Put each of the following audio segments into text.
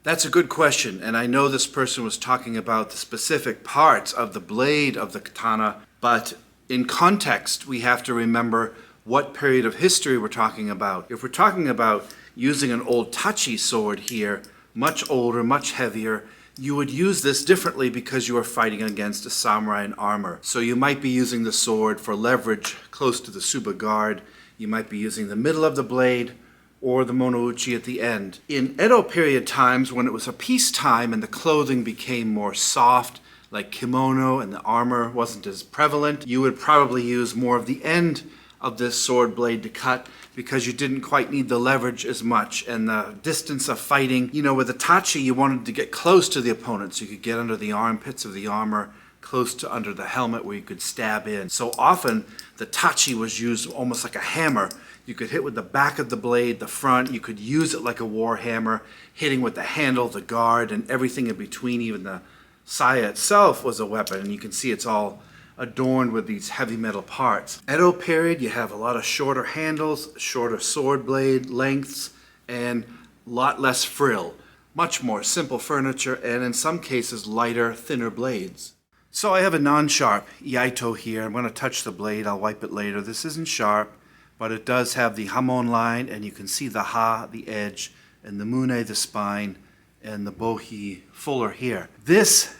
That's a good question, and I know this person was talking about the specific parts of the blade of the katana, but in context, we have to remember what period of history we're talking about. If we're talking about using an old tachi sword here, much older, much heavier, you would use this differently because you are fighting against a samurai in armor. So you might be using the sword for leverage close to the tsuba guard. You might be using the middle of the blade or the mono-uchi at the end. In Edo period times, when it was a peacetime and the clothing became more soft, like kimono, and the armor wasn't as prevalent, you would probably use more of the end of this sword blade to cut because you didn't quite need the leverage as much and the distance of fighting. You know, with the tachi, you wanted to get close to the opponent so you could get under the armpits of the armor, close to under the helmet where you could stab in. So often the tachi was used almost like a hammer. You could hit with the back of the blade, the front. You could use it like a war hammer, hitting with the handle, the guard, and everything in between. Even the saya itself was a weapon, and you can see it's all adorned with these heavy metal parts. Edo period, you have a lot of shorter handles, shorter sword blade lengths, and a lot less frill. Much more simple furniture, and in some cases, lighter, thinner blades. So I have a non-sharp iaito here. I'm going to touch the blade. I'll wipe it later. This isn't sharp, but it does have the hamon line, and you can see the ha, the edge, and the mune, the spine, and the bohi fuller here. This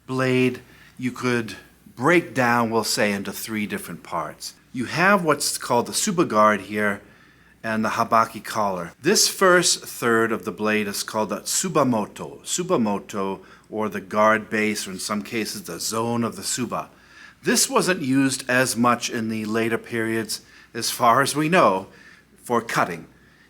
blade you could break down, we'll say, into three different parts. You have what's called the tsuba guard here and the habaki collar. This first third of the blade is called the tsubamoto, or the guard base, or in some cases the zone of the tsuba. This wasn't used as much in the later periods, as far as we know, for cutting.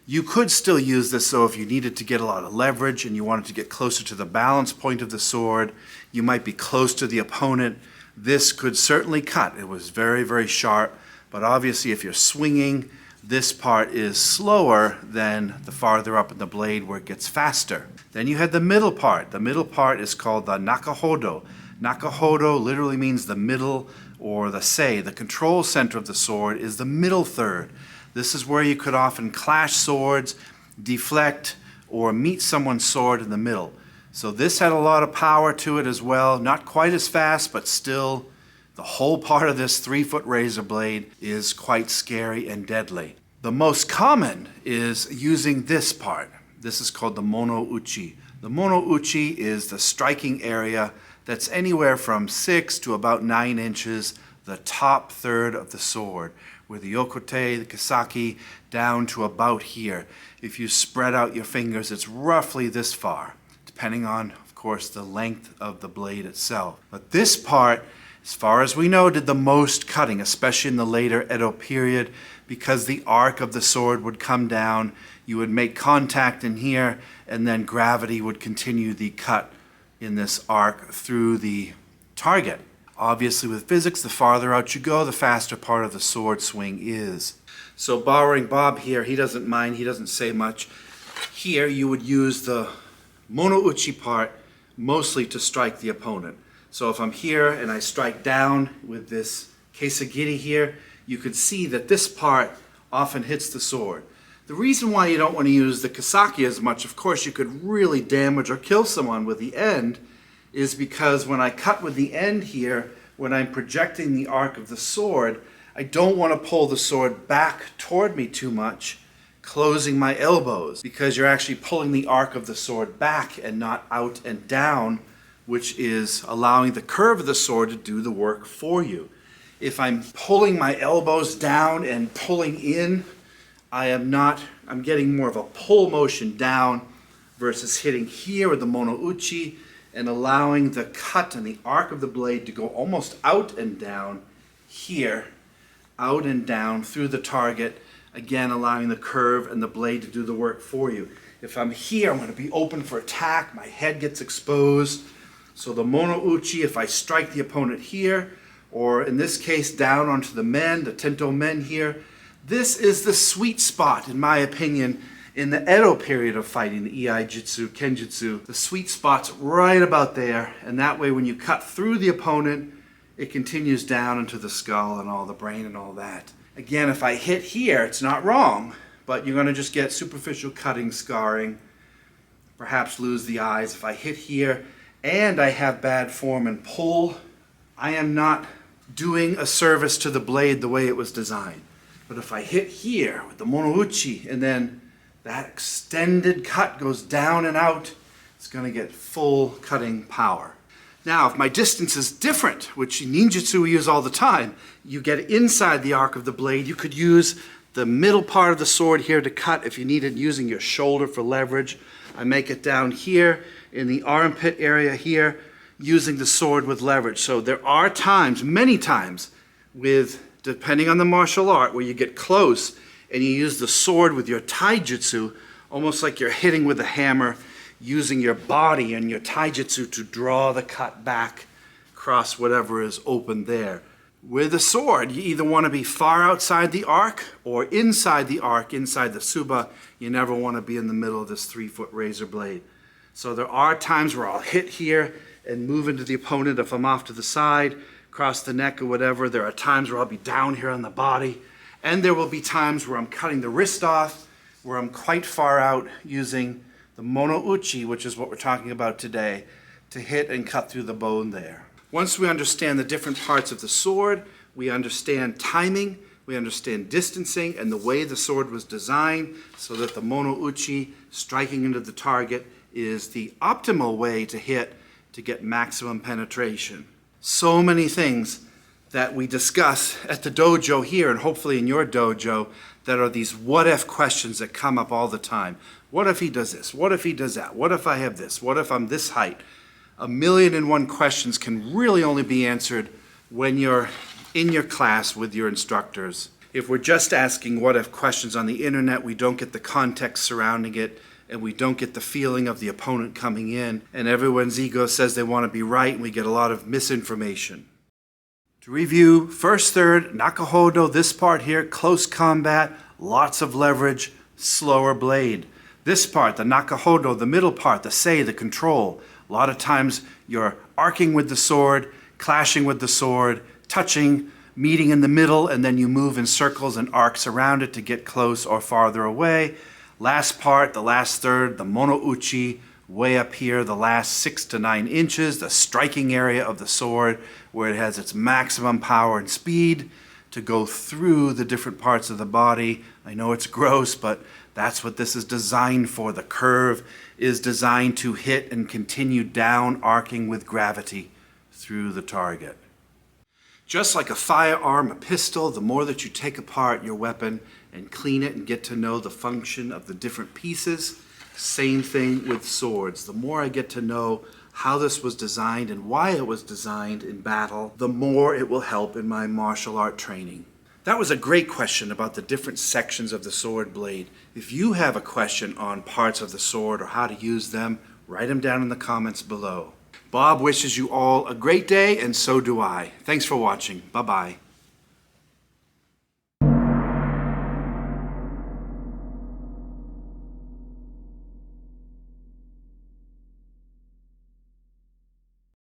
You could still use this, so if you needed to get a lot of leverage and you wanted to get closer to the balance point of the sword, you might be close to the opponent. This could certainly cut. It was very, very sharp, but obviously if you're swinging, this part is slower than the farther up in the blade where it gets faster. Then you had the middle part. The middle part is called the nakahodo. Nakahodo literally means the middle, or the sei, the control center of the sword, is the middle third. This is where you could often clash swords, deflect, or meet someone's sword in the middle. So this had a lot of power to it as well. Not quite as fast, but still, the whole part of this 3-foot razor blade is quite scary and deadly. The most common is using this part. This is called the mono-uchi. The mono-uchi is the striking area that's anywhere from 6 to about 9 inches, the top third of the sword, where the yokote, the kisaki, down to about here. If you spread out your fingers, it's roughly this far, depending on, of course, the length of the blade itself. But this part, as far as we know, did the most cutting, especially in the later Edo period, because the arc of the sword would come down, you would make contact in here, and then gravity would continue the cut in this arc through the target. Obviously with physics, the farther out you go, the faster part of the sword swing is. So borrowing Bob here, he doesn't mind, he doesn't say much. Here you would use the mono-uchi part mostly to strike the opponent. So if I'm here and I strike down with this kesagiri here, you could see that this part often hits the sword. The reason why you don't want to use the kisaki as much, of course you could really damage or kill someone with the end, is because when I cut with the end here, when I'm projecting the arc of the sword, I don't want to pull the sword back toward me too much, closing my elbows, because you're actually pulling the arc of the sword back and not out and down, which is allowing the curve of the sword to do the work for you. If I'm pulling my elbows down and pulling in, I'm getting more of a pull motion down versus hitting here with the mono-uchi and allowing the cut and the arc of the blade to go almost out and down here, out and down through the target, again allowing the curve and the blade to do the work for you. If I'm here, I'm going to be open for attack, my head gets exposed. So the mono-uchi, if I strike the opponent here, or in this case down onto the men, the tento men here, this is the sweet spot, in my opinion, in the Edo period of fighting, the Iai-jitsu, Kenjutsu. The sweet spot's right about there, and that way when you cut through the opponent, it continues down into the skull and all the brain and all that. Again, if I hit here, it's not wrong, but you're going to just get superficial cutting, scarring, perhaps lose the eyes. If I hit here and I have bad form and pull, I am not doing a service to the blade the way it was designed. But if I hit here with the mono-uchi and then that extended cut goes down and out, it's going to get full cutting power. Now, if my distance is different, which in ninjutsu we use all the time, you get inside the arc of the blade. You could use the middle part of the sword here to cut if you needed, using your shoulder for leverage. I make it down here in the armpit area here, using the sword with leverage. So there are times, many times, depending on the martial art, where you get close and you use the sword with your taijutsu, almost like you're hitting with a hammer, using your body and your taijutsu to draw the cut back across whatever is open there. With a sword, you either want to be far outside the arc or inside the arc, inside the tsuba. You never want to be in the middle of this 3-foot razor blade. So there are times where I'll hit here and move into the opponent if I'm off to the side, across the neck or whatever. There are times where I'll be down here on the body. And there will be times where I'm cutting the wrist off, where I'm quite far out using the mono-uchi, which is what we're talking about today, to hit and cut through the bone there. Once we understand the different parts of the sword, we understand timing, we understand distancing and the way the sword was designed so that the mono-uchi, striking into the target, is the optimal way to hit to get maximum penetration. So many things that we discuss at the dojo here and hopefully in your dojo that are these what-if questions that come up all the time. What if he does this? What if he does that? What if I have this? What if I'm this height? 1,000,001 questions can really only be answered when you're in your class with your instructors. If we're just asking what-if questions on the internet, we don't get the context surrounding it, and we don't get the feeling of the opponent coming in, and everyone's ego says they want to be right, and we get a lot of misinformation. To review, first, third, nakahodo, this part here, close combat, lots of leverage, slower blade. This part, the nakahodo, the middle part, the sei, the control. A lot of times you're arcing with the sword, clashing with the sword, touching, meeting in the middle, and then you move in circles and arcs around it to get close or farther away. Last part, the last third, the mono-uchi, way up here, the last 6 to 9 inches, the striking area of the sword, where it has its maximum power and speed to go through the different parts of the body. I know it's gross, but that's what this is designed for. The curve is designed to hit and continue down, arcing with gravity through the target. Just like a firearm, a pistol, the more that you take apart your weapon and clean it and get to know the function of the different pieces, same thing with swords. The more I get to know how this was designed and why it was designed in battle, the more it will help in my martial art training. That was a great question about the different sections of the sword blade. If you have a question on parts of the sword or how to use them, write them down in the comments below. Bob wishes you all a great day, and so do I. Thanks for watching. Bye-bye.